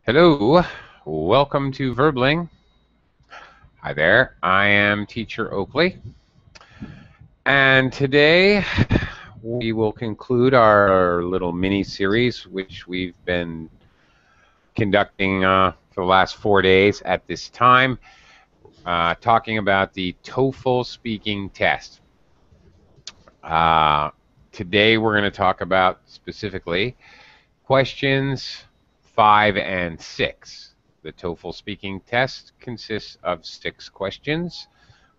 Hello, welcome to Verbling. Hi there, I am Teacher Oakley, and today we will conclude our little mini-series which we've been conducting for the last 4 days at this time, talking about the TOEFL speaking test. Today we're going to talk about specifically questions 5 and 6. The TOEFL speaking test consists of 6 questions.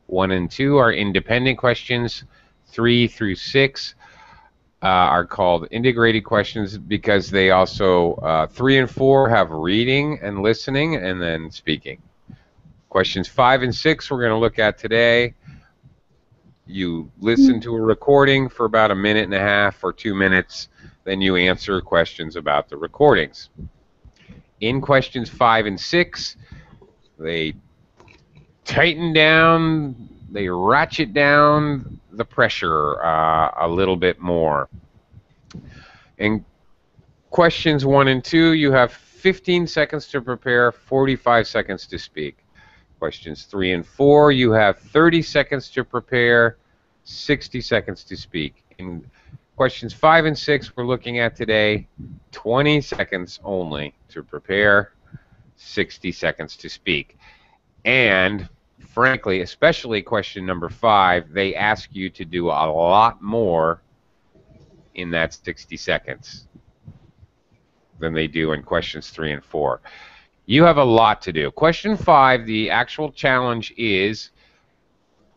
1 and 2 are independent questions. 3 through 6 are called integrated questions because they also, 3 and 4 have reading and listening and then speaking. Questions 5 and 6 we're going to look at today. You listen to a recording for about 1.5 minutes or 2 minutes, then you answer questions about the recordings. In questions 5 and 6, they tighten down, they ratchet down the pressure a little bit more. In questions 1 and 2, you have 15 seconds to prepare, 45 seconds to speak. Questions 3 and 4, you have 30 seconds to prepare, 60 seconds to speak. In questions 5 and 6 we're looking at today, 20 seconds only to prepare, 60 seconds to speak. And frankly, especially question number 5, they ask you to do a lot more in that 60 seconds than they do in questions 3 and 4. You have a lot to do. Question 5, the actual challenge is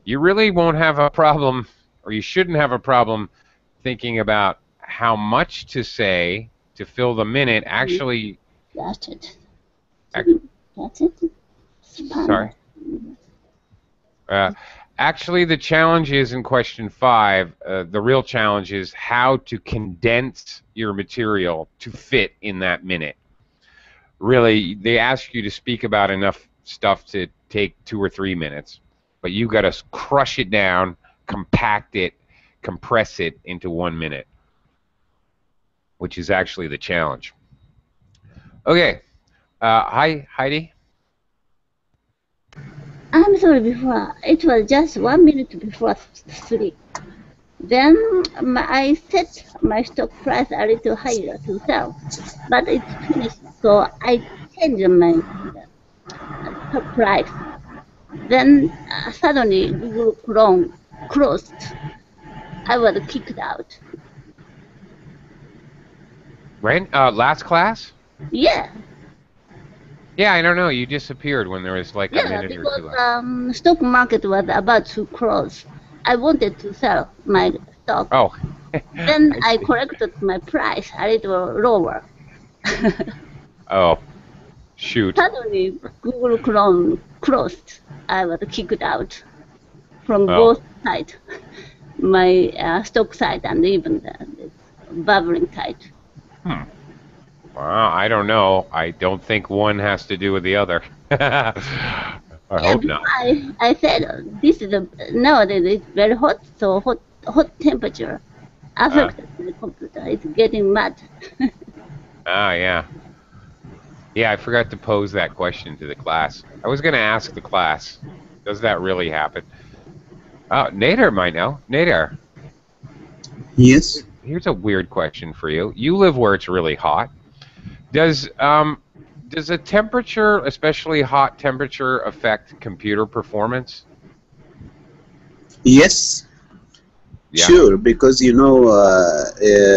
you really won't have a problem, or you shouldn't have a problem thinking about how much to say to fill the minute. Actually, That's it. Sorry. Actually, the challenge is in question 5. The real challenge is how to condense your material to fit in that minute. Really, they ask you to speak about enough stuff to take 2 or 3 minutes, but you got to crush it down, compact it, compress it into 1 minute, which is actually the challenge. Okay. Hi, Heidi. I'm sorry, before it was just 1 minute before 3. Then I set my stock price a little higher to sell, but it's finished, so I changed my stock price. Then suddenly Google Chrome closed. I was kicked out. Right? Last class? Yeah. Yeah, I don't know. You disappeared when there was like a minute or two left. Because stock market was about to close. I wanted to sell my stock. Oh. Then I corrected my price a little lower. Oh, shoot. Suddenly, Google Chrome closed. I was kicked out from both sides, my stock side and even the bubbling side. Well, I don't know. I don't think one has to do with the other. I hope not. I said this is nowadays it's very hot, so hot temperature affects the computer. It's getting mad. Yeah. Yeah, I forgot to pose that question to the class. I was going to ask the class, does that really happen? Oh, Nader might know. Nader. Yes. Here's a weird question for you. You live where it's really hot. Does a temperature, especially hot temperature, affect computer performance? Yes. Yeah. Sure, because you know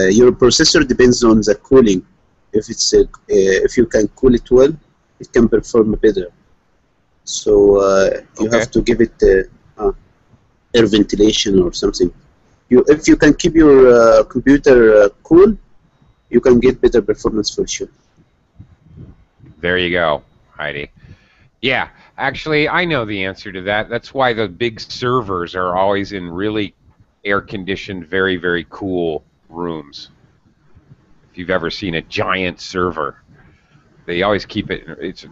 your processor depends on the cooling. If you can cool it well, it can perform better. So you have to give it air ventilation or something. If you can keep your computer cool, you can get better performance for sure. There you go, Heidi. Yeah, actually, I know the answer to that. That's why the big servers are always in really air-conditioned, very, very cool rooms. If you've ever seen a giant server, they always keep it. It's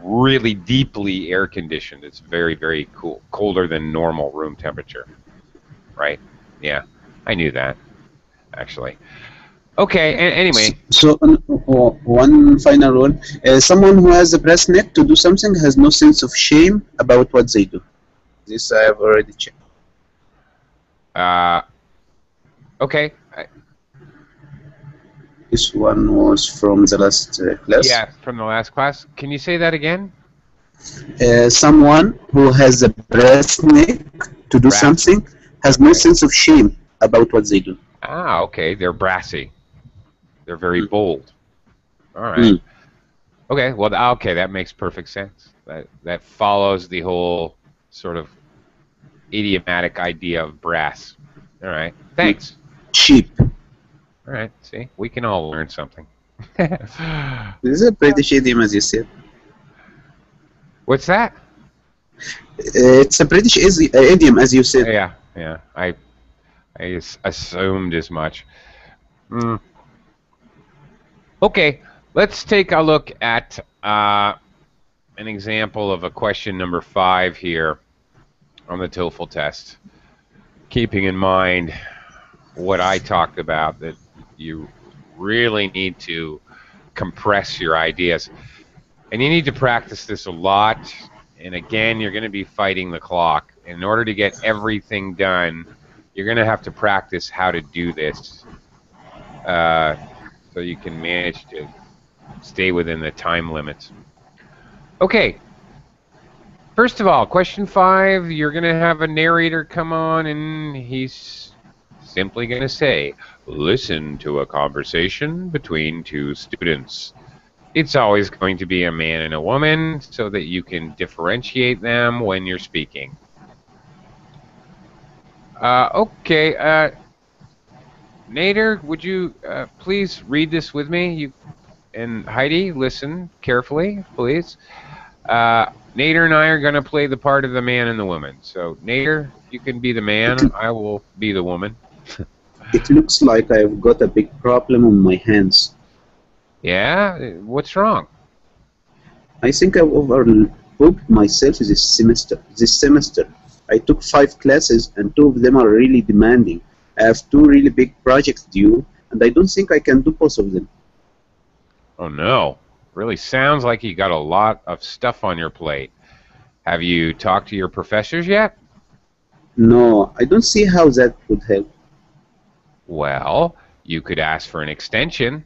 really deeply air-conditioned. It's very, very cool, colder than normal room temperature. Right? Yeah, I knew that, actually. Okay, anyway. So, one final one. Someone who has a breast neck to do something has no sense of shame about what they do. This I have already checked. Okay. This one was from the last class. Yeah, from the last class. Can you say that again? Someone who has a breast neck to do something has no sense of shame about what they do. Ah, okay. They're brassy. They're very bold. All right. Okay. Well, okay, that makes perfect sense. That follows the whole sort of idiomatic idea of brass. All right. Thanks. Cheap. All right. See, we can all learn something. This is a British idiom, as you said. What's that? It's a British idiom, as you said. Yeah. I assumed as much. Okay, let's take a look at an example of a question number 5 here on the TOEFL test. Keeping in mind what I talked about, that you really need to compress your ideas. And you need to practice this a lot. And again, you're going to be fighting the clock. In order to get everything done, you're going to have to practice how to do this so you can manage to stay within the time limits. Okay. First of all, question 5, you're going to have a narrator come on, and he's simply going to say, listen to a conversation between two students. It's always going to be a man and a woman so that you can differentiate them when you're speaking. Okay. Nader, would you please read this with me? And Heidi, listen carefully, please. Nader and I are going to play the part of the man and the woman. So, Nader, you can be the man. I will be the woman. It looks like I've got a big problem on my hands. Yeah? What's wrong? I think I've overbooked myself this semester. I took 5 classes and 2 of them are really demanding. I have 2 really big projects due, and I don't think I can do both of them. Oh no. Really sounds like you got a lot of stuff on your plate. Have you talked to your professors yet? No, I don't see how that would help. Well, you could ask for an extension.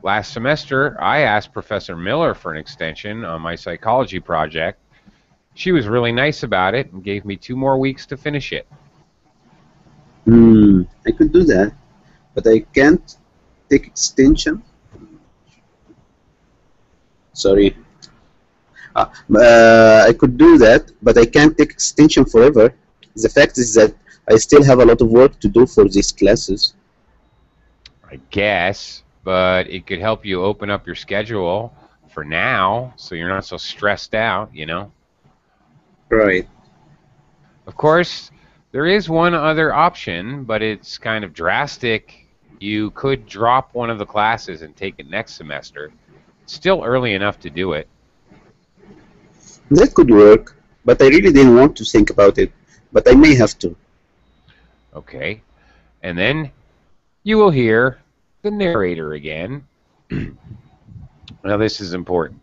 Last semester, I asked Professor Miller for an extension on my psychology project. She was really nice about it and gave me 2 more weeks to finish it. I could do that, but I can't take extension. Sorry. I could do that, but I can't take extension forever. The fact is that I still have a lot of work to do for these classes. I guess, but it could help you open up your schedule for now, so you're not so stressed out, you know? Right. Of course, there is one other option, but it's kind of drastic. You could drop one of the classes and take it next semester. It's still early enough to do it. That could work, but I really didn't want to think about it. But I may have to. Okay. And then you will hear the narrator again. Now this is important.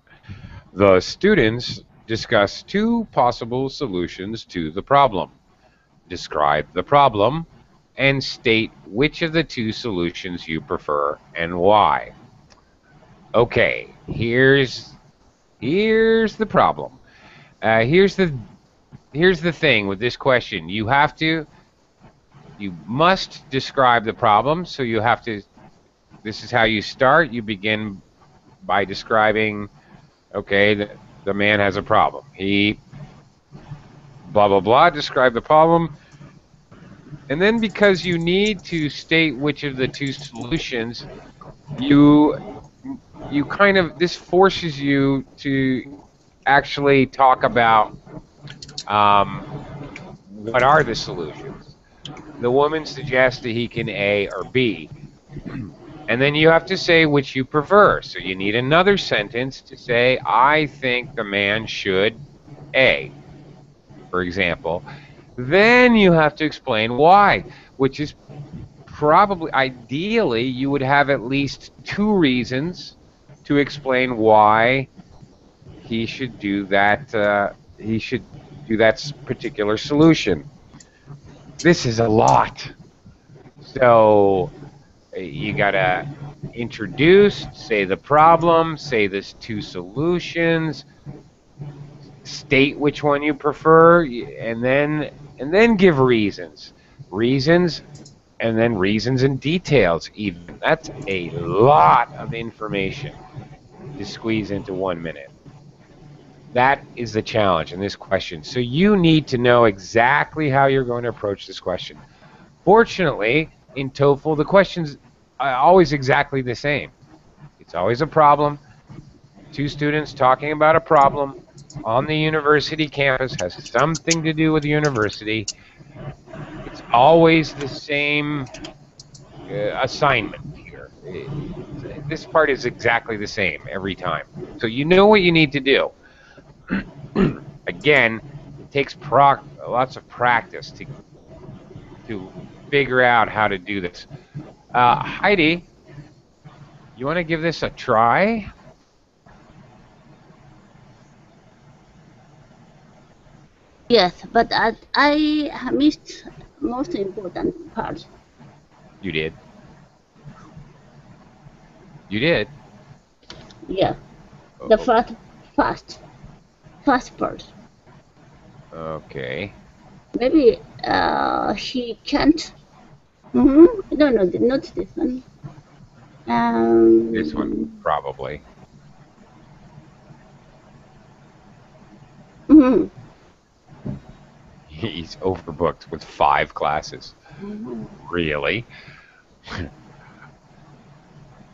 The students discuss 2 possible solutions to the problem. Describe the problem and state which of the 2 solutions you prefer and why. Okay, here's the problem. Here's the thing with this question. You must describe the problem, so you have to, this is how you start. You begin by describing, okay, the man has a problem. He, blah, blah, blah, describe the problem. And then because you need to state which of the 2 solutions, you kind of, this forces you to actually talk about what are the solutions. The woman suggests that he can A or B. And then you have to say which you prefer. So you need another sentence to say, I think the man should A, for example. Then you have to explain why, which is probably, ideally, you would have at least 2 reasons to explain why he should do that. Particular solution. This is a lot. So you gotta introduce, say the problem, say there's 2 solutions, state which one you prefer, and then give reasons, and then reasons and details. Even that's a lot of information to squeeze into 1 minute. That is the challenge in this question. So you need to know exactly how you're going to approach this question. Fortunately, in TOEFL, the questions are always exactly the same. It's always a problem. 2 students talking about a problem on the university campus, has something to do with the university. It's always the same assignment here. This part is exactly the same every time. So you know what you need to do. Again, it takes lots of practice to figure out how to do this. Heidi, you want to give this a try? Yes, but I missed most important part. You did. You did. Yeah, the first part. Okay. Maybe he can't. No, not this one. This one, probably. He's overbooked with 5 classes. Really?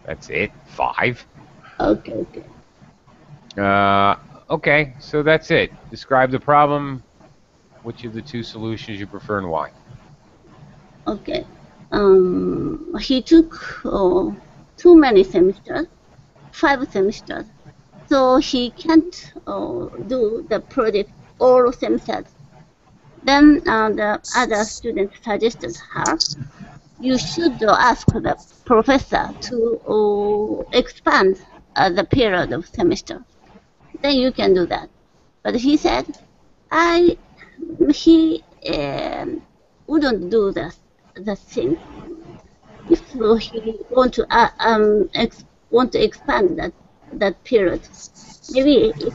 That's it? 5? Okay. Okay, so that's it. Describe the problem. Which of the 2 solutions you prefer and why? Okay. He took too many semesters, 5 semesters, so he can't do the project all semesters. Then the other student suggested her, you should ask the professor to expand the period of semester. Then you can do that. But he said, he wouldn't do the thing if he want to expand that period. Maybe it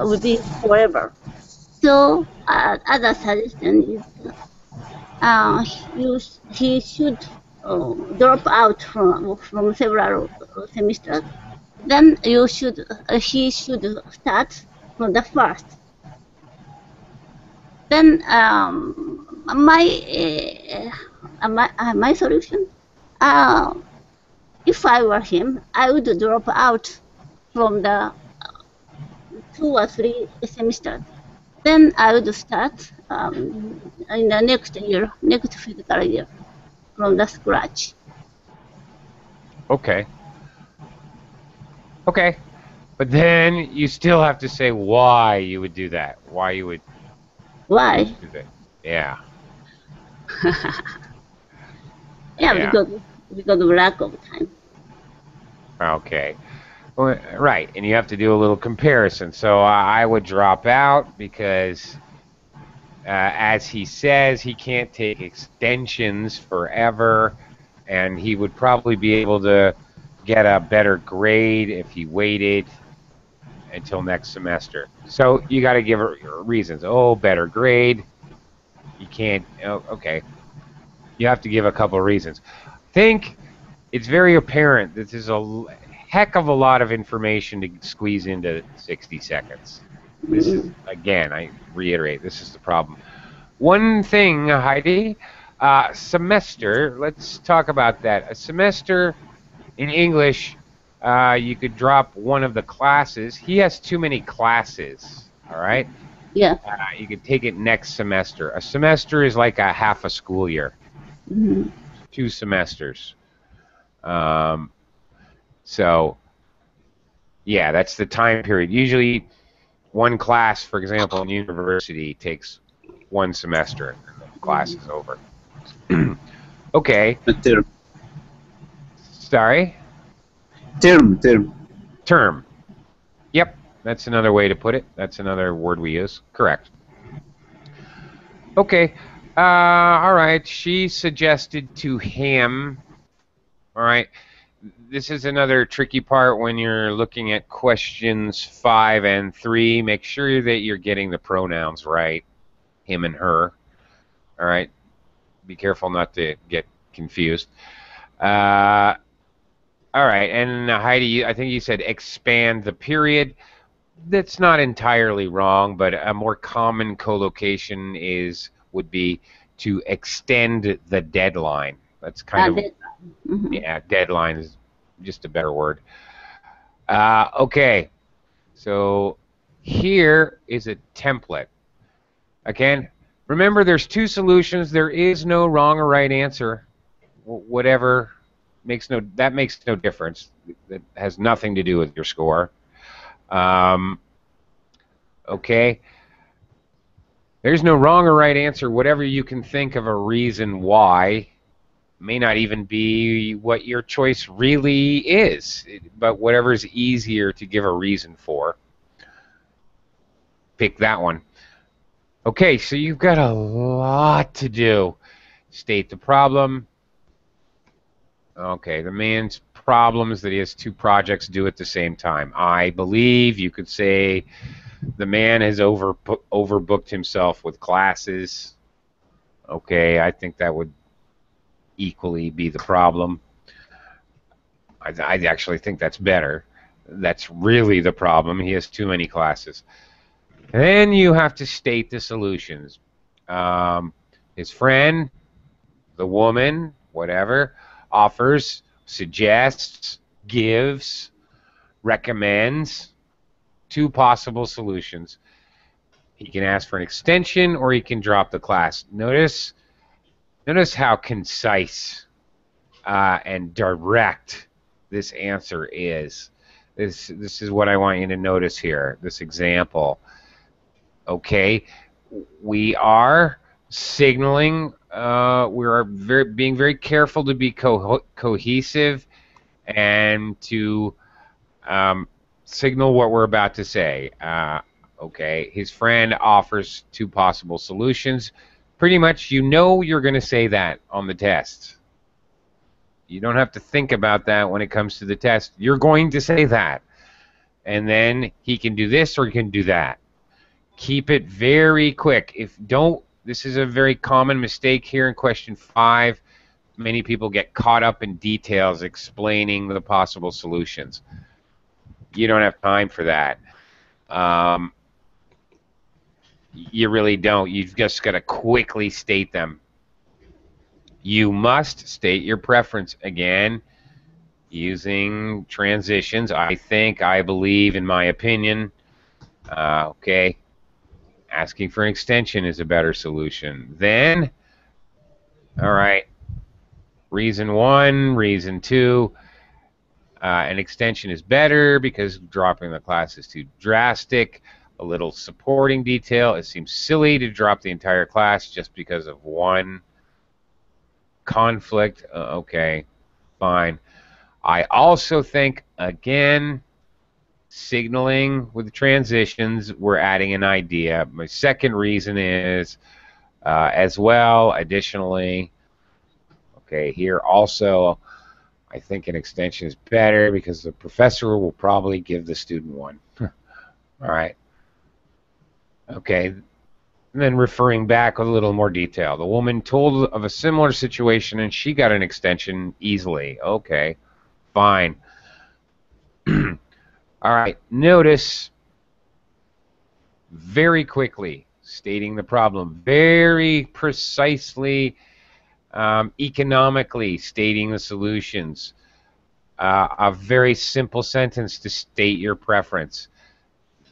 would be forever. So other suggestion is he should drop out from several semesters. Then he should start from the first. Then my solution, if I were him, I would drop out from the 2 or 3 semesters. Then I would start in the next fiscal year, from the scratch. Okay. But then you still have to say why you would do that. Why you would do that. Yeah. Because of lack of time. Okay. Well, right, and you have to do a little comparison. So I would drop out because, as he says, he can't take extensions forever, and he would probably be able to get a better grade if he waited until next semester. So you got to give reasons. Oh, better grade. You can't. Oh, okay. You have to give a couple of reasons. I think it's very apparent that there's a heck of a lot of information to squeeze into 60 seconds. This is, again, I reiterate, this is the problem. One thing, Heidi, semester, let's talk about that. A semester in English, you could drop one of the classes. He has too many classes, all right? Yeah. You could take it next semester. A semester is like a half a school year. 2 semesters. So, yeah, that's the time period. Usually, one class, for example, in university takes 1 semester, and the class is over. Okay. Term. Sorry? Term. Term. Yep, that's another way to put it. That's another word we use. Correct. Okay. All right. She suggested to him. All right. This is another tricky part when you're looking at questions 5 and 3. Make sure that you're getting the pronouns right. Him and her. All right. Be careful not to get confused. All right. And Heidi, I think you said expand the period. That's not entirely wrong, but a more common collocation would be to extend the deadline. That's kind of yeah, deadline is just a better word. Okay, so here is a template. Again, remember there's two solutions. There is no wrong or right answer. Whatever makes no difference. That has nothing to do with your score. Okay. There's no wrong or right answer. Whatever you can think of a reason why may not even be what your choice really is, but whatever's easier to give a reason for, pick that one. Okay, so you've got a lot to do. State the problem. Okay, the man's problem is that he has two projects due at the same time. I believe you could say the man has overbooked himself with classes. Okay, I think that would equally be the problem. I actually think that's better. That's really the problem. He has too many classes. Then you have to state the solutions. His friend, the woman, whatever, offers, suggests, gives, recommends two possible solutions. He can ask for an extension or he can drop the class. Notice how concise and direct this answer is. This is what I want you to notice here, this example. Okay, we are signaling, we are being very careful to be cohesive and to signal what we're about to say. Okay, his friend offers two possible solutions. Pretty much you know you're going to say that on the test. You don't have to think about that when it comes to the test. You're going to say that. And then he can do this or he can do that. Keep it very quick. This is a very common mistake here in question 5. Many people get caught up in details explaining the possible solutions. You don't have time for that. You really don't. You've just got to quickly state them. You must state your preference again using transitions. I think, I believe, in my opinion. Okay. Asking for an extension is a better solution. Then, all right, reason 1, reason 2, an extension is better because dropping the class is too drastic. A little supporting detail. It seems silly to drop the entire class just because of one conflict. Okay, fine. I also think, again, signaling with transitions, we're adding an idea. My second reason is, as well, additionally, okay, here also, I think an extension is better because the professor will probably give the student one. All right. Okay. And then referring back with a little more detail. The woman told of a similar situation and she got an extension easily. Okay, fine. All right, notice very quickly stating the problem, very precisely, economically stating the solutions. A very simple sentence to state your preference.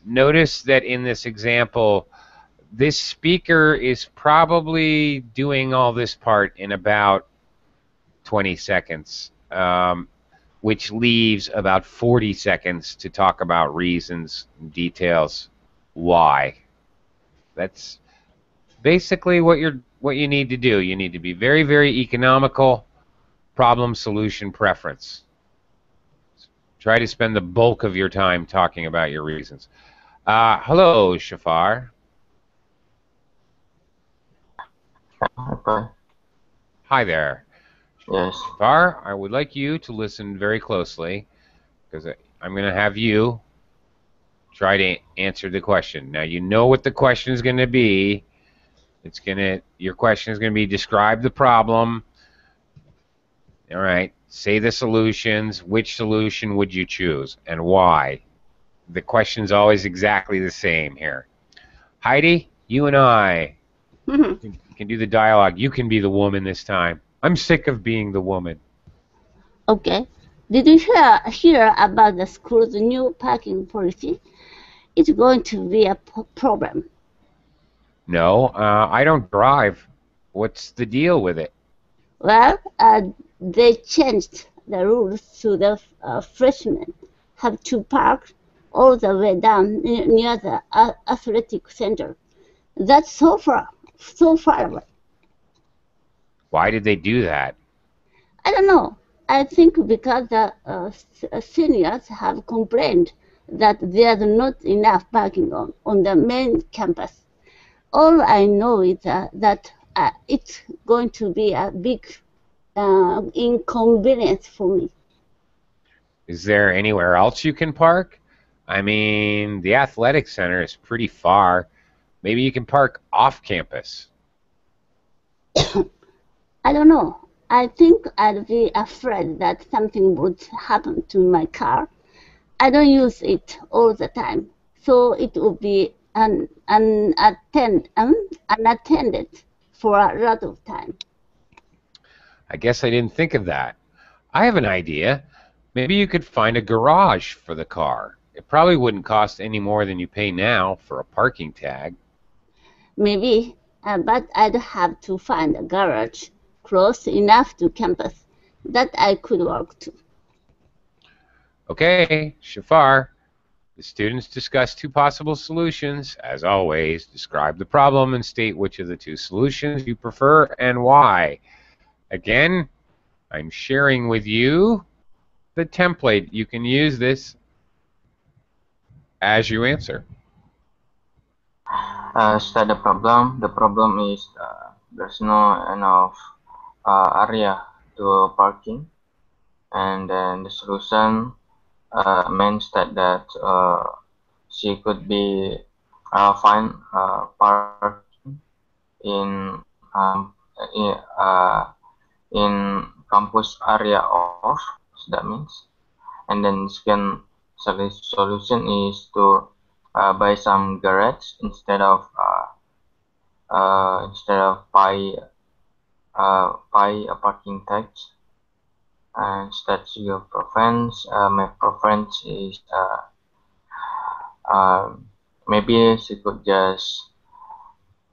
Notice that in this example, this speaker is probably doing all this part in about 20 seconds, which leaves about 40 seconds to talk about reasons and details why. That's Basically, what you need to do, you need to be very, very economical, problem solution preference. Try to spend the bulk of your time talking about your reasons. Hello, Shafar. Okay. Hi there. Yes. Shafar, I would like you to listen very closely because I'm going to have you try to answer the question. Now, you know what the question is going to be. Your question is going to be describe the problem. All right. Say the solutions. Which solution would you choose and why? The question's always exactly the same here. Heidi, you and I can do the dialogue. You can be the woman this time. I'm sick of being the woman. Okay. Did you hear about the school's new parking policy? It's going to be a problem. No, I don't drive. What's the deal with it? Well, they changed the rules so the freshmen have to park all the way down near the athletic center. That's so far away. Why did they do that? I don't know. I think because the seniors have complained that there's not enough parking on the main campus. All I know is that it's going to be a big inconvenience for me. Is there anywhere else you can park? I mean, the athletic center is pretty far. Maybe you can park off campus. I don't know. I think I'd be afraid that something would happen to my car. I don't use it all the time, so it would be unattended for a lot of time. I guess I didn't think of that. I have an idea. Maybe you could find a garage for the car. It probably wouldn't cost any more than you pay now for a parking tag. Maybe, but I'd have to find a garage close enough to campus that I could walk to. Okay, Shafar. The students discuss two possible solutions. As always, describe the problem and state which of the two solutions you prefer and why. Again, I'm sharing with you the template. You can use this as you answer. State the problem. The problem is there's no enough area to parking, and then the solution means that she could be find parking in in, uh, in campus area of. So that means, and then second solution is to buy some garage instead of buy a parking tax. And that's your preference. My preference is maybe she could just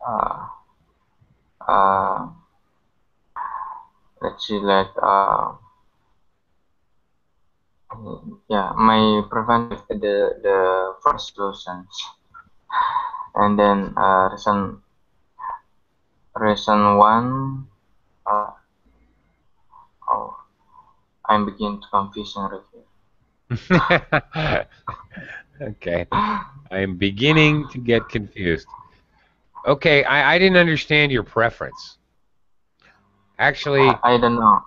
uh, uh, let's see, like yeah, my preference is the first solutions, and then reason one. Oh, I'm beginning to confusing right here. Okay. I am beginning to get confused. Okay, I didn't understand your preference. Actually, I don't know.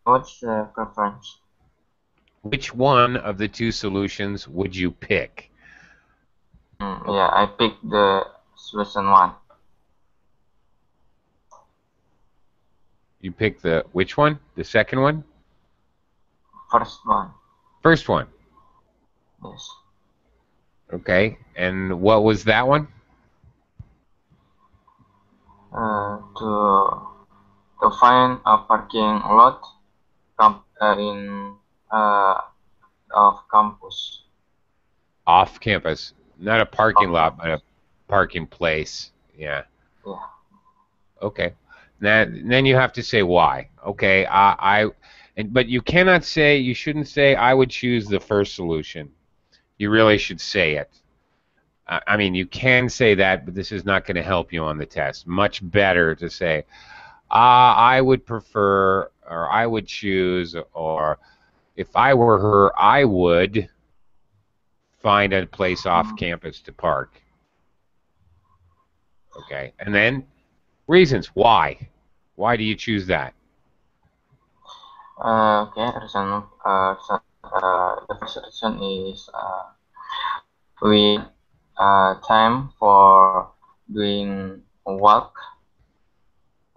What's the preference? which one of the two solutions would you pick? Yeah, I picked the solution one. You pick the which one? The second one? First one. First one. Yes. Okay. And what was that one? To find a parking lot in of campus. Off campus. Not a parking lot, but a parking place. Yeah. Yeah. Okay. Then you have to say why. Okay. But you cannot say, you shouldn't say I would choose the first solution. You really should say it. I mean, you can say that, but this is not going to help you on the test. Much better to say, I would prefer, or I would choose, or if I were her, I would find a place off campus to park. Okay, and then reasons why. Why do you choose that? Okay, the first reason is we time for doing work,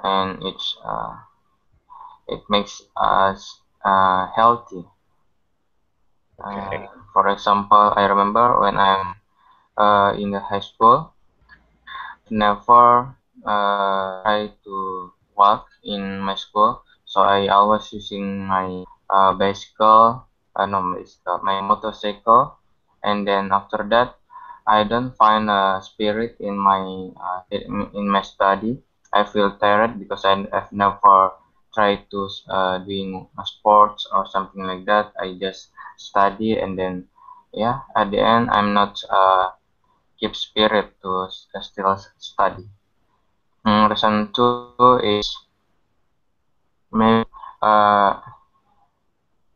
and it makes us healthy. Okay. For example, I remember when I'm in the high school, never try to walk in my school, so I always using my bicycle, no bicycle, my motorcycle, and then after that, I don't find a spirit in my study. I feel tired because I've never tried to doing sports or something like that. I just study, and then yeah, at the end I'm not keep spirit to still study. Reason two is maybe uh,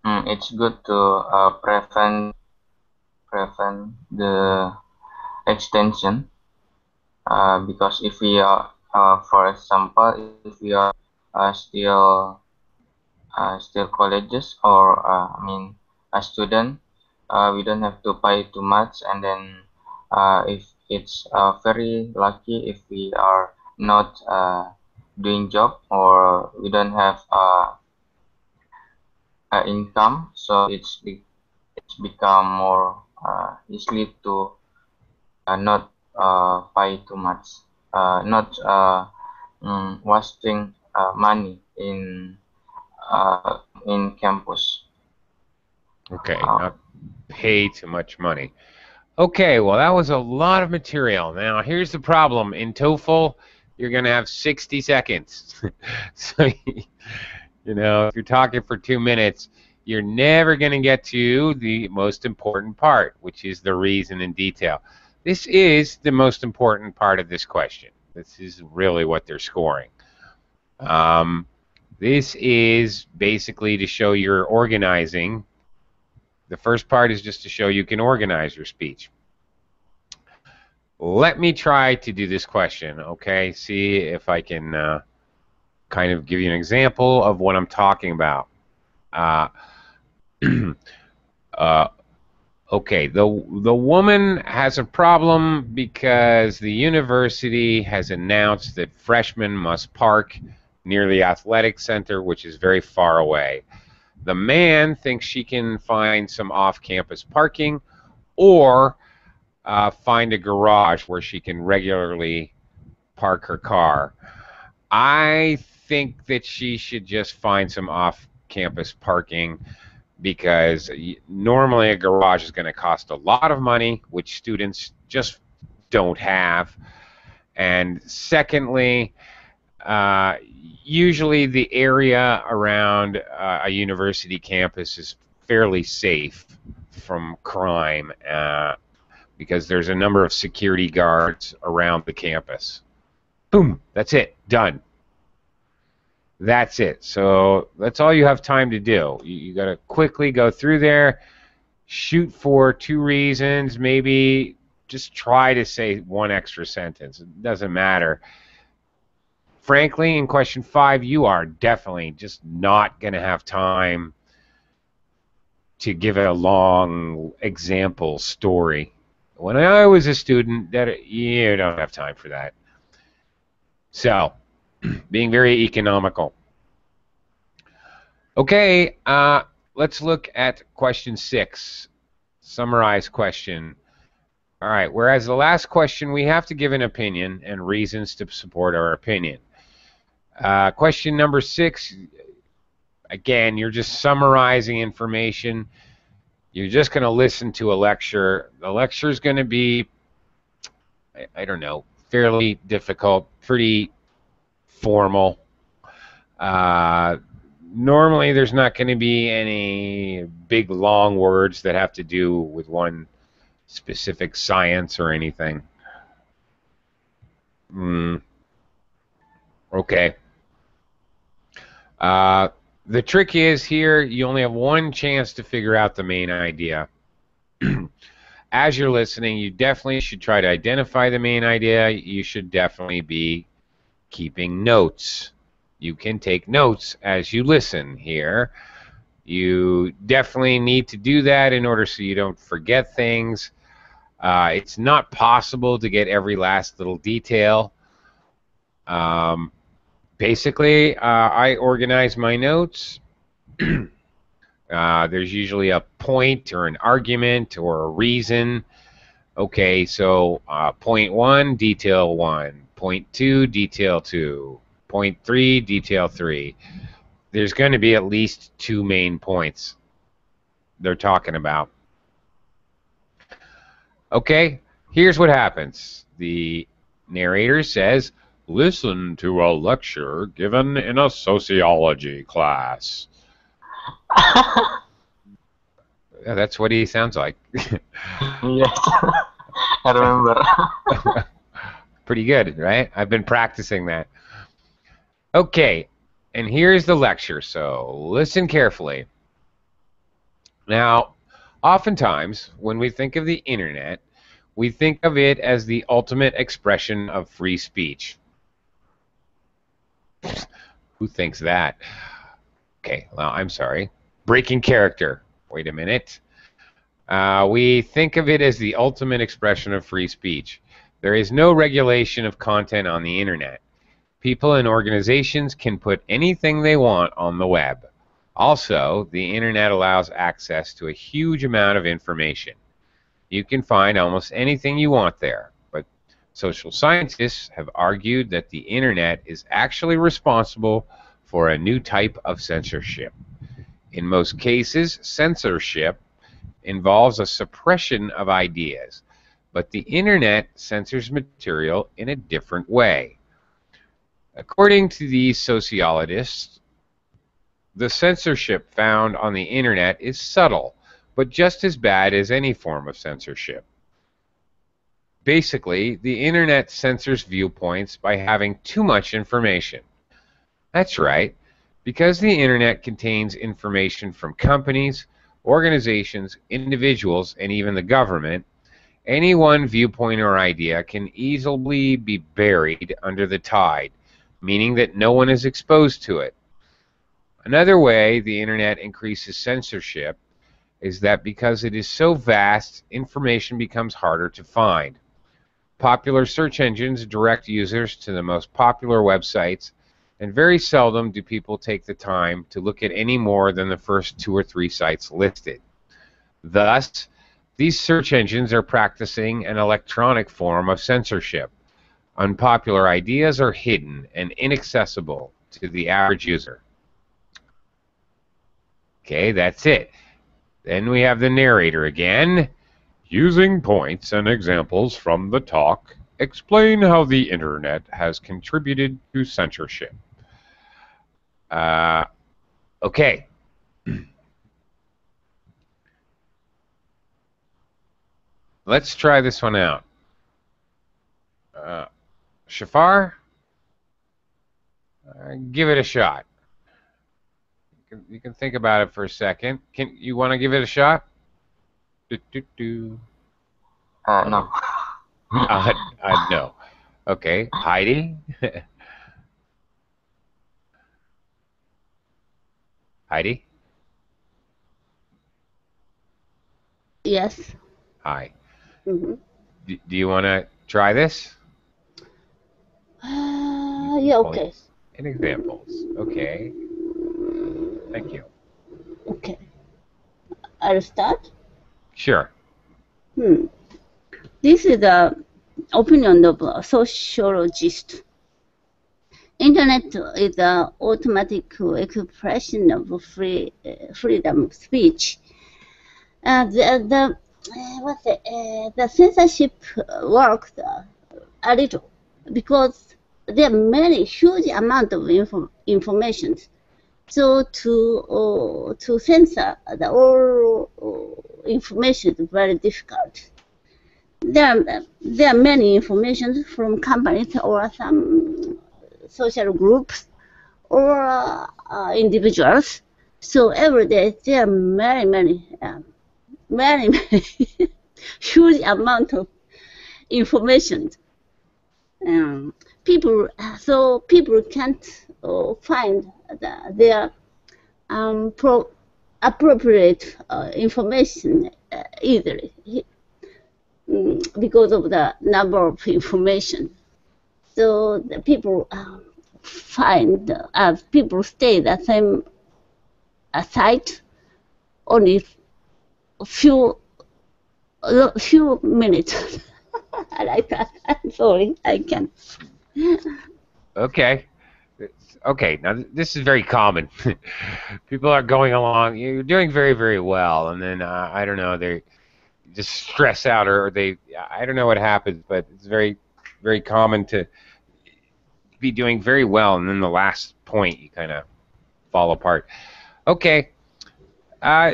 it's good to prevent the extension, because if we are, for example, if we are still colleges, or I mean a student, we don't have to pay too much, and then if it's very lucky if we are not doing job, or we don't have income, so it's become more easily to not pay too much, not wasting money in campus. Okay, Uh, not pay too much money. Okay, well, that was a lot of material. Now, here's the problem. In TOEFL, you're going to have 60 seconds. So, if you're talking for 2 minutes, you're never going to get to the most important part, which is the reason in detail. This is the most important part of this question. This is really what they're scoring. This is basically to show you're organizing. The first part is just to show you can organize your speech. Let me try to do this question, okay? See if I can kind of give you an example of what I'm talking about. Uh, okay, the woman has a problem because the university has announced that freshmen must park near the athletic center, which is very far away. The man thinks she can find some off-campus parking, or find a garage where she can regularly park her car. I think that she should just find some off-campus parking, because normally a garage is going to cost a lot of money, which students just don't have. And secondly, usually the area around a university campus is fairly safe from crime, because there's a number of security guards around the campus. Boom, that's it, done. That's it. So that's all you have time to do. You got to quickly go through there, shoot for 2 reasons, maybe just try to say 1 extra sentence. It doesn't matter. Frankly, in question 5, you are definitely just not going to have time to give a long example story. When I was a student, you don't have time for that. So, being very economical. Okay, let's look at question 6. Summarize question. All right, whereas the last question, we have to give an opinion and reasons to support our opinion. Question number 6, again, you're just summarizing information. You're just going to listen to a lecture. The lecture is going to be, I don't know, fairly difficult, pretty formal. Normally, there's not going to be any big, long words that have to do with one specific science or anything. Okay. The trick is here, you only have one chance to figure out the main idea. As you're listening, you definitely should try to identify the main idea. You should definitely be keeping notes. You can take notes as you listen here. You definitely need to do that in order so you don't forget things. It's not possible to get every last little detail. Basically, I organize my notes. There's usually a point or an argument or a reason. Okay, so point 1, detail 1. Point 2, detail 2. Point 3, detail 3. There's going to be at least 2 main points they're talking about. Okay, here's what happens. The narrator says, "Listen to a lecture given in a sociology class." Yeah, that's what he sounds like. Yes, I remember. Pretty good, right? I've been practicing that. Okay, and here's the lecture, so listen carefully. Now, oftentimes, when we think of the internet, we think of it as the ultimate expression of free speech. Who thinks that? Okay, well, I'm sorry. Breaking character. Wait a minute. We think of it as the ultimate expression of free speech. There is no regulation of content on the internet. People and organizations can put anything they want on the web. Also, the internet allows access to a huge amount of information. You can find almost anything you want there, but social scientists have argued that the internet is actually responsible for a new type of censorship. In most cases, censorship involves a suppression of ideas, but the internet censors material in a different way. According to these sociologists, the censorship found on the internet is subtle, but just as bad as any form of censorship. Basically, the internet censors viewpoints by having too much information. That's right, because the internet contains information from companies, organizations, individuals, and even the government. Any one viewpoint or idea can easily be buried under the tide, meaning that no one is exposed to it. Another way the internet increases censorship is that because it is so vast, information becomes harder to find. Popular search engines direct users to the most popular websites, and very seldom do people take the time to look at any more than the first 2 or 3 sites listed. Thus, these search engines are practicing an electronic form of censorship. Unpopular ideas are hidden and inaccessible to the average user. Okay, that's it. Then we have the narrator again. Using points and examples from the talk, explain how the internet has contributed to censorship. Okay. Let's try this one out. Shafar, give it a shot. You can think about it for a second. You want to give it a shot? No. No. Okay. Heidi? Heidi? Yes. Hi. Mm-hmm. Do you want to try this? Yeah, okay. And examples. Okay. Thank you. Okay. I'll start. Sure. This is the opinion of a sociologist. Internet is the automatic expression of freedom of speech. The censorship worked a little because there are many huge amount of information. So to censor the all information is very difficult. there are many information from companies or some social groups or individuals. So every day there are many huge amount of information. People can't find their appropriate information easily because of the number of information. So the people people stay the same site only a few minutes. I like that. I'm sorry, I can't. Okay. Okay, now this is very common. People are going along, you're doing very, very well, and then, I don't know, they just stress out, or I don't know what happens, but it's very, very common to be doing very well, and then the last point, you kind of fall apart. Okay,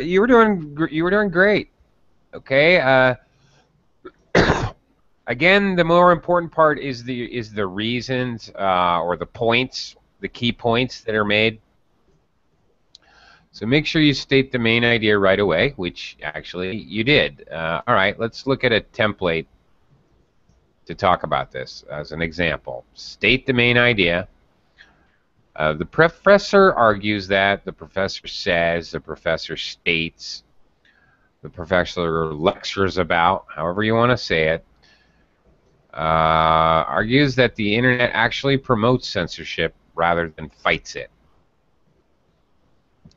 you were doing great. Okay, again, the more important part is the reasons, or the points, the key points that are made. So make sure you state the main idea right away, which actually you did. All right, let's look at a template to talk about this as an example. State the main idea. The professor argues that, the professor says, the professor states, the professor lectures about, however you want to say it, argues that the internet actually promotes censorship rather than fights it.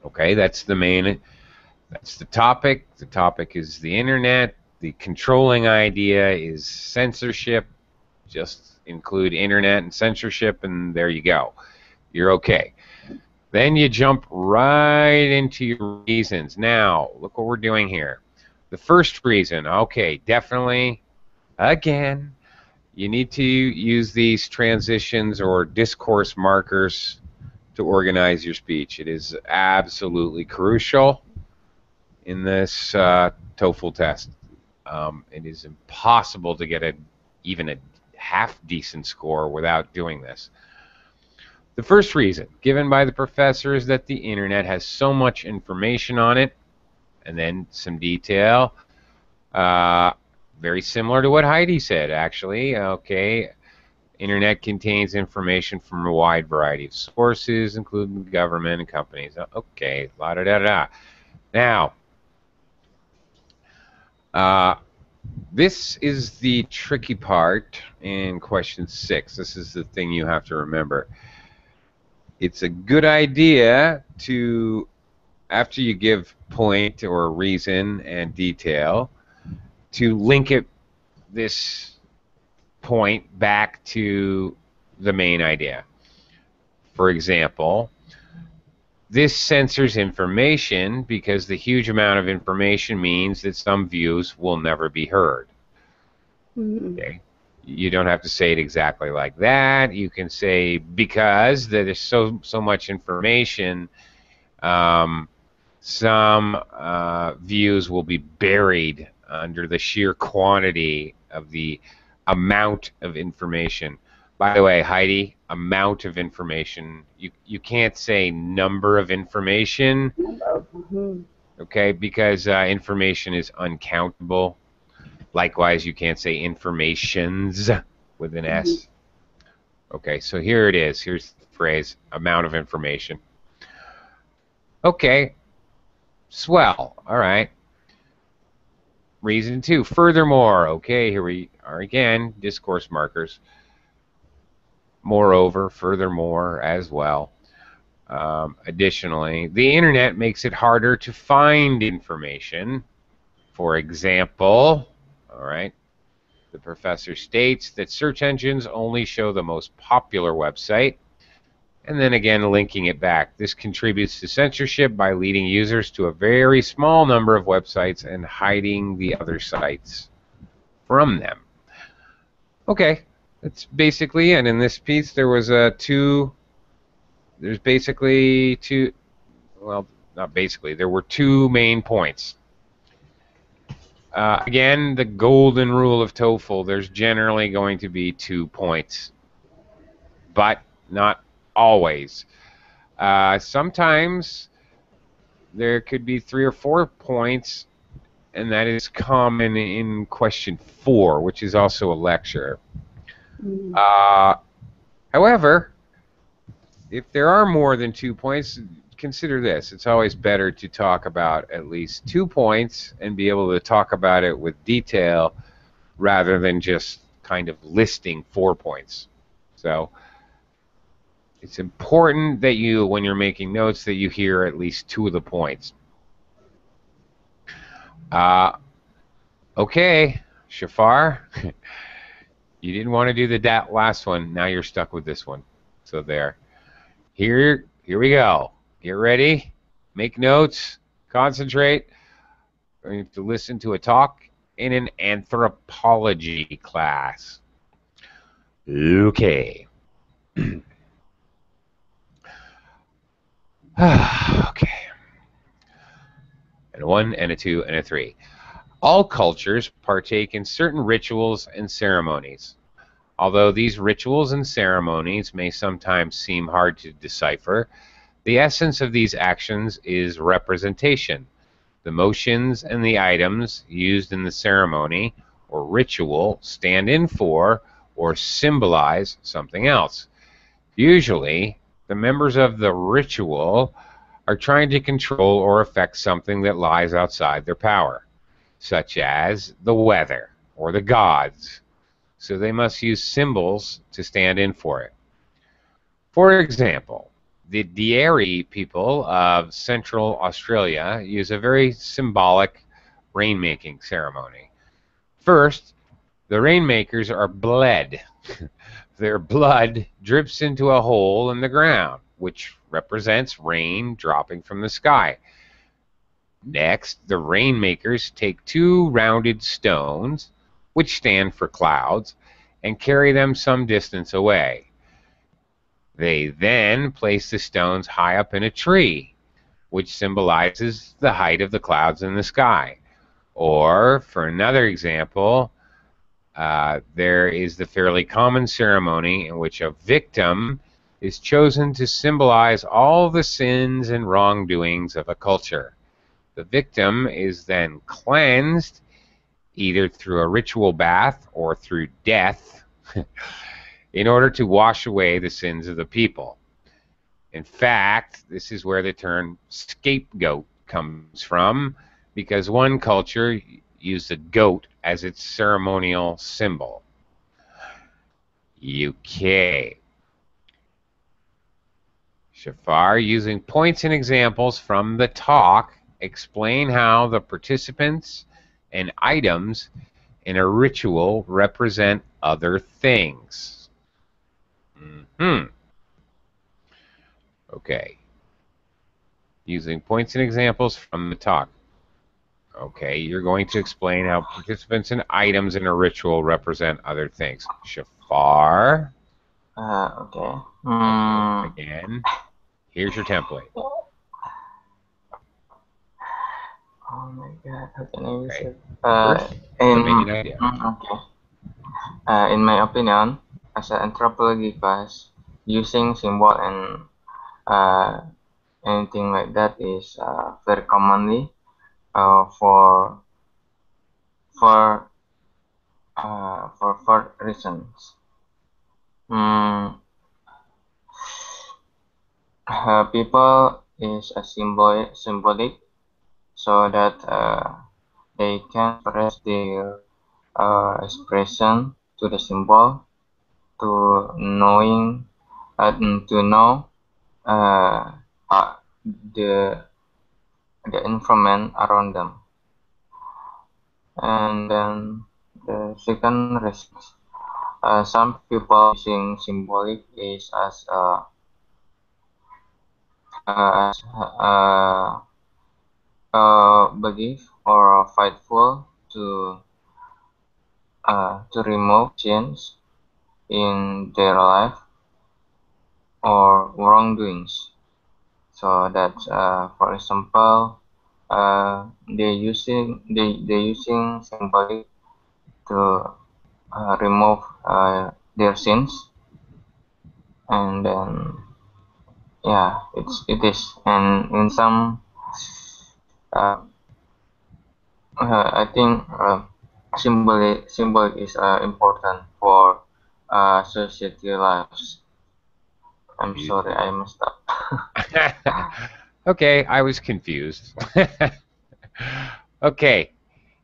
Okay, that's the topic. The topic is the internet. The controlling idea is censorship. Just include internet and censorship, and there you go. You're okay. Then you jump right into your reasons. Now, look what we're doing here. The first reason, okay, definitely, again, you need to use these transitions or discourse markers to organize your speech. It is absolutely crucial in this TOEFL test. It is impossible to get even a half decent score without doing this. The first reason given by the professor is that the internet has so much information on it, and then some detail. Very similar to what Heidi said, actually. Okay, internet contains information from a wide variety of sources, including the government and companies. Okay, la da da da. Now, this is the tricky part in question 6. This is the thing you have to remember. It's a good idea to, after you give point or reason and detail, to link this point back to the main idea. For example, this censors information because the huge amount of information means that some views will never be heard. Okay. You don't have to say it exactly like that. You can say because there's so much information, some views will be buried under the sheer quantity of the amount of information. By the way, Heidi, amount of information. You can't say number of information, okay, because information is uncountable. Likewise, you can't say informations with an S. Okay, so here it is. Here's the phrase, amount of information. Okay, swell. All right. Reason 2. Furthermore, okay, here we are again, discourse markers. Moreover, furthermore, as well. Additionally, the internet makes it harder to find information. For example, all right, the professor states that search engines only show the most popular website, and then again linking it back. This contributes to censorship by leading users to a very small number of websites and hiding the other sites from them. Okay, that's basically, and in this piece there was there's basically well, not basically, there were 2 main points. Again, the golden rule of TOEFL, there's generally going to be 2 points, but not always. Sometimes there could be 3 or 4 points, and that is common in question 4, which is also a lecture. However, if there are more than 2 points, consider this. It's always better to talk about at least 2 points and be able to talk about it with detail rather than just kind of listing 4 points. So it's important that you, when you're making notes, that you hear at least 2 of the points. Okay, Shafar, you didn't want to do the last one. Now you're stuck with this one. So there. Here we go. Get ready. Make notes. Concentrate. We're going to listen to a talk in an anthropology class. Okay. Okay. And a 1, and a 2, and a 3. All cultures partake in certain rituals and ceremonies. Although these rituals and ceremonies may sometimes seem hard to decipher, the essence of these actions is representation. The motions and the items used in the ceremony or ritual stand in for or symbolize something else. Usually, the members of the ritual are trying to control or affect something that lies outside their power, such as the weather or the gods. So they must use symbols to stand in for it. For example, the Dieri people of Central Australia use a very symbolic rainmaking ceremony. First, the rainmakers are bled. Their blood drips into a hole in the ground, which represents rain dropping from the sky. Next, the rainmakers take 2 rounded stones, which stand for clouds, and carry them some distance away. They then place the stones high up in a tree, which symbolizes the height of the clouds in the sky. Or, for another example, there is the fairly common ceremony in which a victim is chosen to symbolize all the sins and wrongdoings of a culture. The victim is then cleansed either through a ritual bath or through death in order to wash away the sins of the people. In fact, this is where the term scapegoat comes from, because one culture used a goat as its ceremonial symbol. UK. Shafar, using points and examples from the talk, explain how the participants and items in a ritual represent other things. Okay. Using points and examples from the talk. Okay, you're going to explain how participants and items in a ritual represent other things. Shafar. Okay. Again, here's your template. Oh my God, how can I use Okay. it? First, the main idea. Okay. In my opinion, as an anthropology class, using symbol and anything like that is very commonly for reasons. People is a symbolic, so that they can express their expression to the symbol, to knowing to know the environment around them. And then the second reason, some people using symbolic is as belief or fightful to remove change in their life or wrongdoings. So that, for example, they using symbolic to remove their sins, and then yeah, it is, and in some uh, I think symbol is important for society lives. I'm sorry, I messed up. Okay, I was confused. Okay,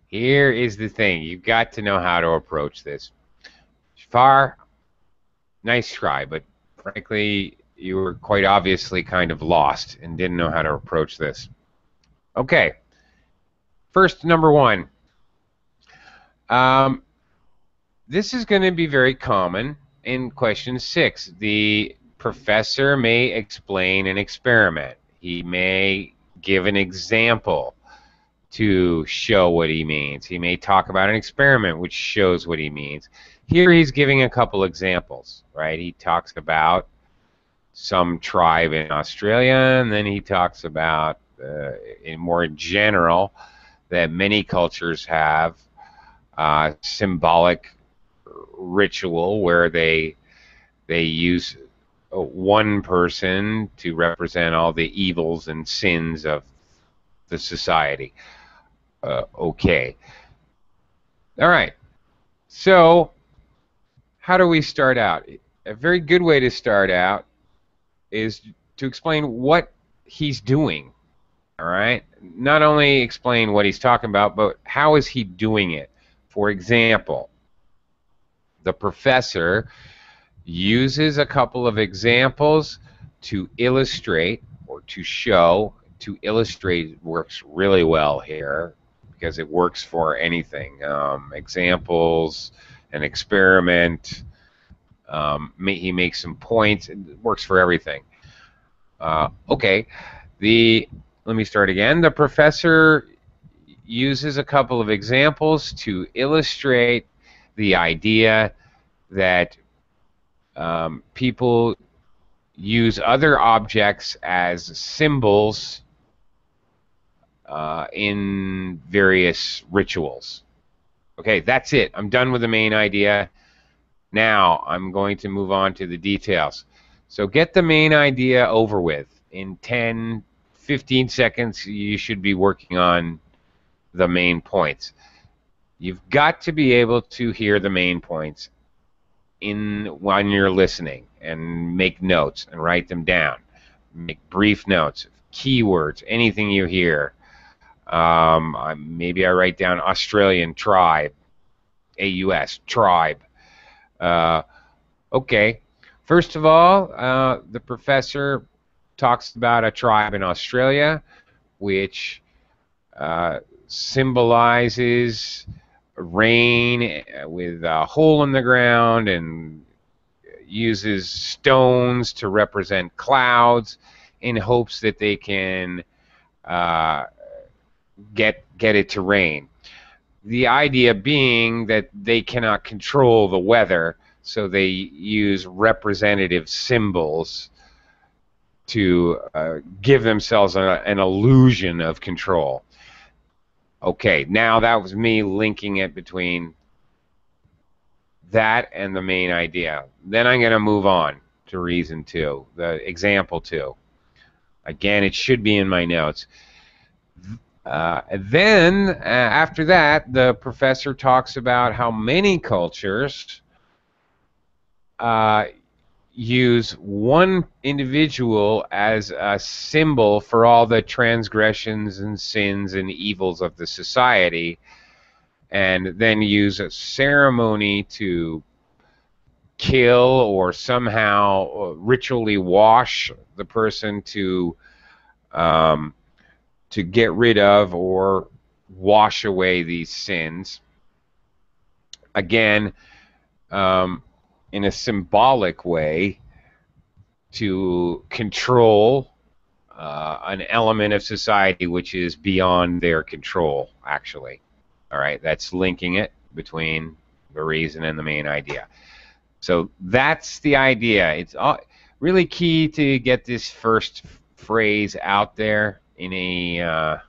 here is the thing. You've got to know how to approach this. Far, nice try, but frankly, you were quite obviously kind of lost and didn't know how to approach this. Okay, first, number one. This is going to be very common in question 6. The professor may explain an experiment. He may give an example to show what he means. He may talk about an experiment which shows what he means. Here he's giving a couple examples, right? He talks about some tribe in Australia, and then he talks about, in more general, that many cultures have symbolic ritual where they use one person to represent all the evils and sins of the society. Okay. All right. So how do we start out? A very good way to start out is to explain what he's doing. All right. Not only explain what he's talking about, but how is he doing it? For example, the professor uses a couple of examples to illustrate or to show. To illustrate works really well here because it works for anything. Examples, an experiment, he makes some points. It works for everything. Okay, let me start again. The professor uses a couple of examples to illustrate the idea that people use other objects as symbols in various rituals. Okay, that's it. I'm done with the main idea. Now I'm going to move on to the details. So get the main idea over with. In 10, 15 seconds, you should be working on the main points. You've got to be able to hear the main points when you're listening, and make notes and write them down. Make brief notes, keywords, anything you hear. Maybe I write down Australian tribe, AUS, tribe. Okay, first of all, the professor talks about a tribe in Australia which symbolizes rain with a hole in the ground, and uses stones to represent clouds in hopes that they can get it to rain. The idea being that they cannot control the weather, so they use representative symbols to give themselves an illusion of control. Okay, now that was me linking it between that and the main idea. Then I'm going to move on to reason 2, the example 2. Again, it should be in my notes. Then, after that, the professor talks about how many cultures use one individual as a symbol for all the transgressions and sins and evils of the society, and then use a ceremony to kill or somehow ritually wash the person to get rid of or wash away these sins. Again, in a symbolic way, to control an element of society which is beyond their control, actually. All right, that's linking it between the reason and the main idea. So that's the idea. It's really key to get this first phrase out there in a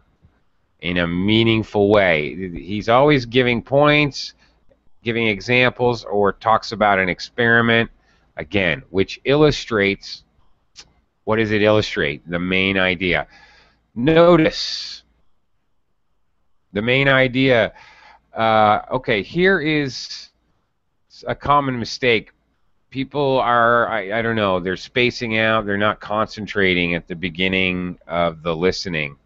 in a meaningful way. He's always giving points, giving examples, or talks about an experiment, again, which illustrates, what does it illustrate? The main idea. Notice the main idea. Okay, here is a common mistake. People are, I don't know, they're spacing out, they're not concentrating at the beginning of the listening.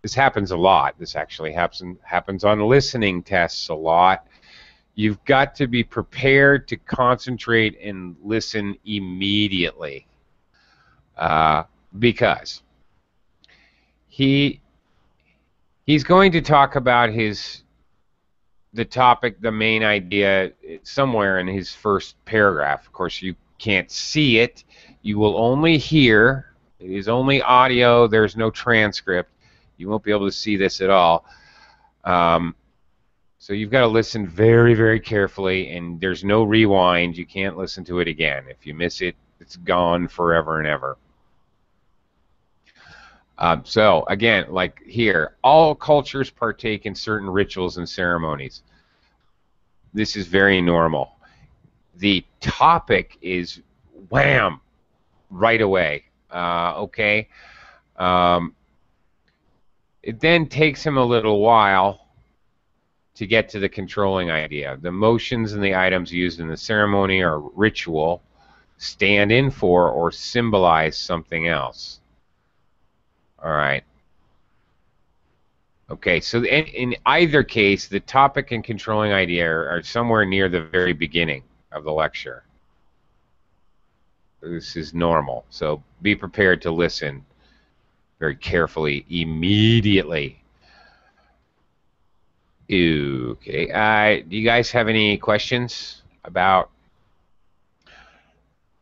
This happens a lot. This actually happens on listening tests a lot. You've got to be prepared to concentrate and listen immediately, because he's going to talk about the topic, the main idea, somewhere in his first paragraph. Of course, you can't see it. You will only hear. It is only audio. There's no transcript. You won't be able to see this at all. So you've got to listen very, very carefully, and there's no rewind. You can't listen to it again. If you miss it, it's gone forever and ever. So again, like here, all cultures partake in certain rituals and ceremonies. This is very normal. The topic is wham, right away. Okay. It then takes him a little while to get to the controlling idea. The motions and the items used in the ceremony or ritual stand in for or symbolize something else. All right. Okay, so in either case, the topic and controlling idea are somewhere near the very beginning of the lecture. This is normal, so be prepared to listen very carefully immediately. Okay, do you guys have any questions about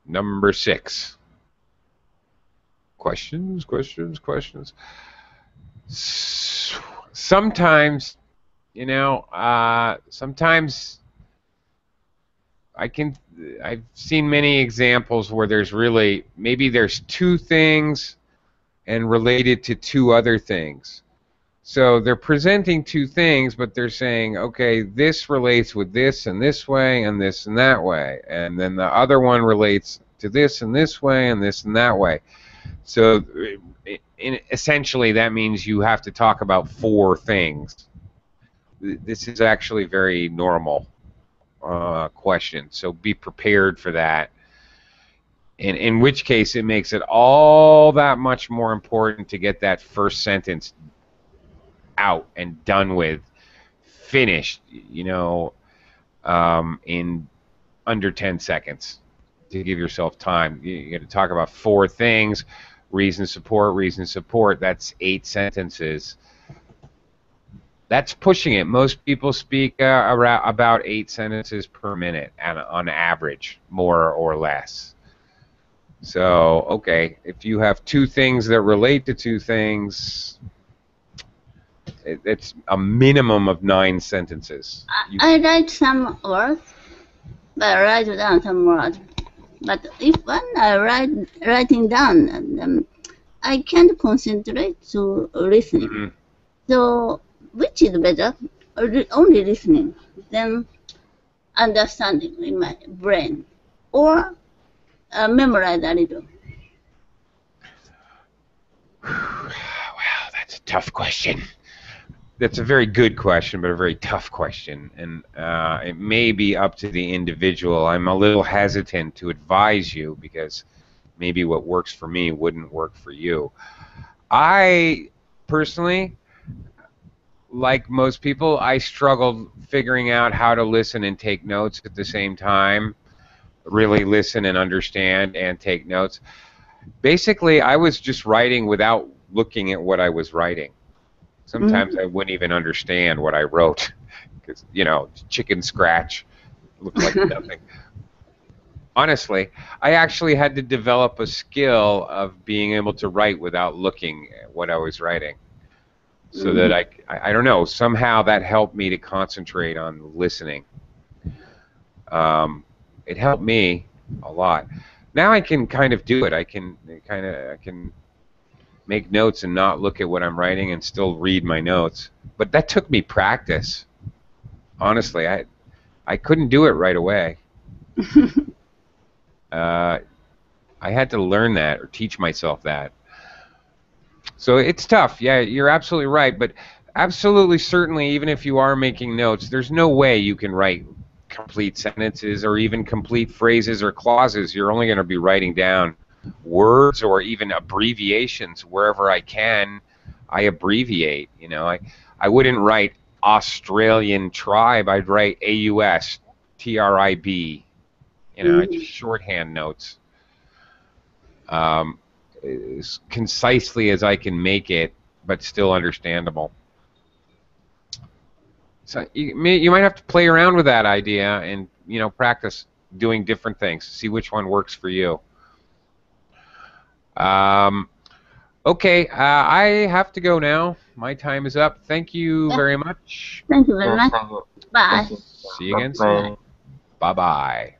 number 6? Questions? Sometimes, you know, sometimes I've seen many examples where maybe there's 2 things and related to 2 other things. So they're presenting 2 things, but they're saying, okay, this relates with this and this way and this and that way. And then the other one relates to this and this way and this and that way. So essentially that means you have to talk about 4 things. This is actually very normal question, so be prepared for that. And in which case it makes it all that much more important to get that first sentence out and done with, finished, you know, in under 10 seconds, to give yourself time. You got to talk about 4 things. Reason, support. That's 8 sentences. That's pushing it. Most people speak about 8 sentences per minute on average, more or less. So, okay, if you have 2 things that relate to 2 things, it's a minimum of 9 sentences. I write some words, but I write down some words. But if when I writing down, I can't concentrate to listening. Mm-hmm. So which is better? Only listening, then understanding in my brain, or memorize a little? Well, that's a tough question. That's a very good question, but a very tough question, and it may be up to the individual. I'm a little hesitant to advise you because maybe what works for me wouldn't work for you. I personally, like most people, I struggled figuring out how to listen and take notes at the same time. Really listen and understand and take notes. Basically, I was just writing without looking at what I was writing. Sometimes I wouldn't even understand what I wrote because, you know, chicken scratch looked like nothing. Honestly, I actually had to develop a skill of being able to write without looking at what I was writing, so that I don't know, somehow that helped me to concentrate on listening. It helped me a lot. Now I can kind of do it. I can make notes and not look at what I'm writing and still read my notes. But that took me practice. Honestly, I couldn't do it right away. I had to learn that or teach myself that. So it's tough. Yeah, you're absolutely right. But absolutely, certainly, even if you are making notes, there's no way you can write complete sentences or even complete phrases or clauses. You're only going to be writing down words or even abbreviations wherever I can. I abbreviate. You know, I wouldn't write Australian tribe. I'd write AUS, TRIB. You know, just shorthand notes. As concisely as I can make it, but still understandable. So you might have to play around with that idea and, you know, practice doing different things. See which one works for you. Okay, I have to go now. My time is up. Thank you very much. Thank you very Yes, much. thank you. Bye. Thank you. See you again Bye. soon. Bye-bye.